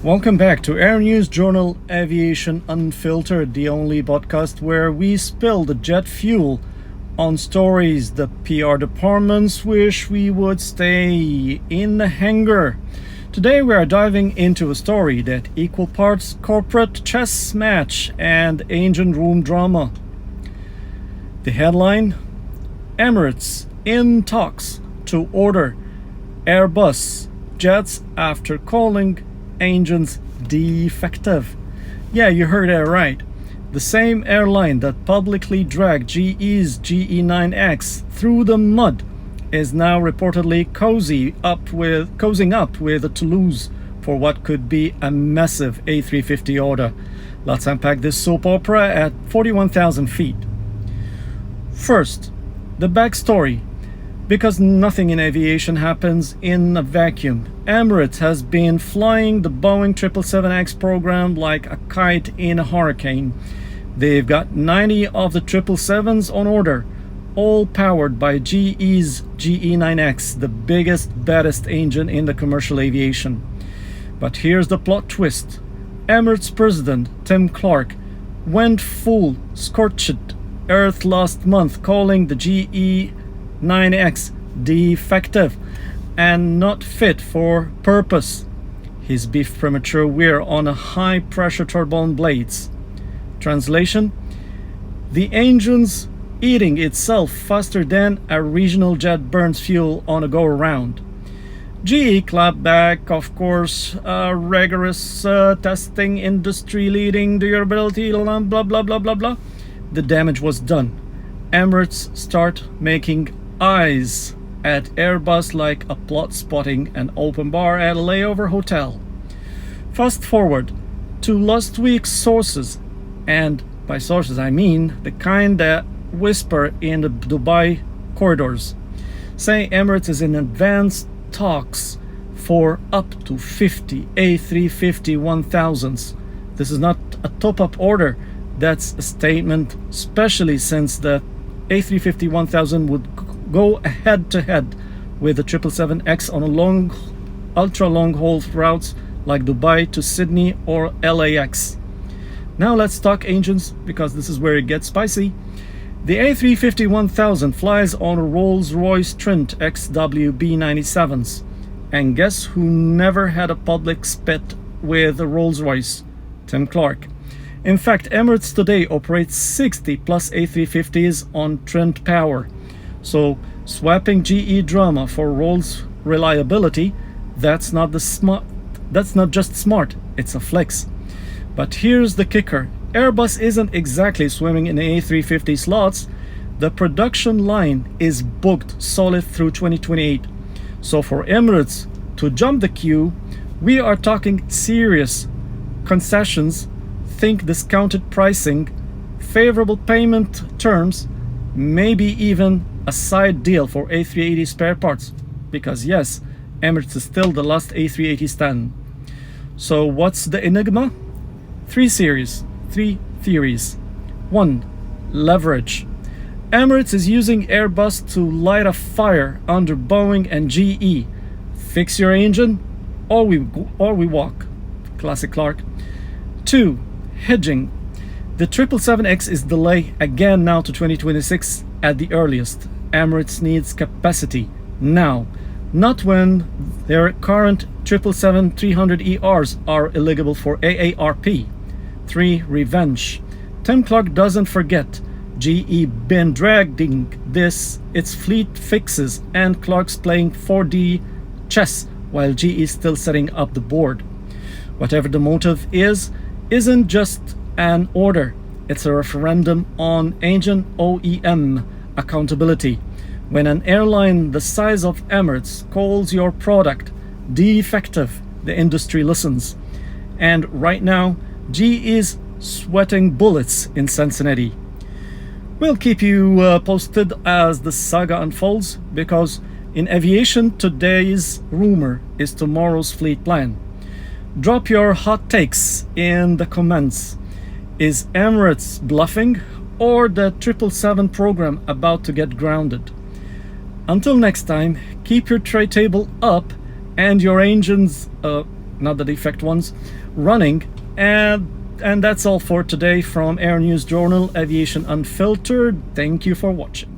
Welcome back to Air News Journal Aviation Unfiltered, the only podcast where we spill the jet fuel on stories the PR departments wish we would stay in the hangar. Today we are diving into a story that equal parts corporate chess match and engine room drama. The headline: Emirates in talks to order Airbus jets after calling engines defective. Yeah, you heard that right. The same airline that publicly dragged GE's GE9X through the mud is now reportedly cozying up with Toulouse for what could be a massive A350 order. Let's unpack this soap opera at 41,000 feet. First, the backstory. Because nothing in aviation happens in a vacuum, Emirates has been flying the Boeing 777X program like a kite in a hurricane. They've got 90 of the 777s on order, all powered by GE's GE9X, the biggest, baddest engine in the commercial aviation. But here's the plot twist. Emirates President Tim Clark went full scorched earth last month, calling the GE9X defective and not fit for purpose. His beef premature wear on a high pressure turbine blades. Translation: the engine's eating itself faster than a regional jet burns fuel on a go around. GE clapped back, of course, rigorous testing, industry leading durability, blah blah blah blah blah blah. The damage was done. Emirates start making eyes at Airbus like a plot spotting an open bar at a layover hotel. Fast forward to last week's sources, and by sources I mean the kind that whisper in the Dubai corridors, saying Emirates is in advanced talks for up to 50 A350-1000s. This is not a top-up order. That's a statement, especially since the A350-1000 would go head-to-head with the 777X on a ultra-long-haul routes like Dubai to Sydney or LAX. Now let's talk engines, because this is where it gets spicy. The A350-1000 flies on Rolls-Royce Trent XWB-97s. And guess who never had a public spit with a Rolls-Royce? Tim Clark. In fact, Emirates today operates 60 plus A350s on Trent power. So swapping GE drama for Rolls reliability, that's not just smart, it's a flex. But here's the kicker. Airbus isn't exactly swimming in A350 slots. The production line is booked solid through 2028. So for Emirates to jump the queue, we are talking serious concessions. Think discounted pricing, favorable payment terms, maybe even a side deal for A380 spare parts. Because yes, Emirates is still the last A380 stand. So what's the enigma? Three theories. 1. Leverage. Emirates is using Airbus to light a fire under Boeing and GE. Fix your engine or we walk. Classic Clark. 2. Hedging. The 777X is delayed again now to 2026 at the earliest. Emirates needs capacity now, not when their current 777-300ERs are eligible for AARP. 3. Revenge. Tim Clark doesn't forget. GE been dragging its fleet fixes, and Clark's playing 4D chess while GE is still setting up the board. Whatever the motive isn't just an order, it's a referendum on engine OEM accountability. When an airline the size of Emirates calls your product defective, the industry listens. And right now, GE is sweating bullets in Cincinnati. We'll keep you posted as the saga unfolds, because in aviation, today's rumor is tomorrow's fleet plan. Drop your hot takes in the comments. Is Emirates bluffing, or the 777 program about to get grounded? Until next time, keep your tray table up and your engines not the defect ones, running. And that's all for today from Air News Journal Aviation Unfiltered. Thank you for watching.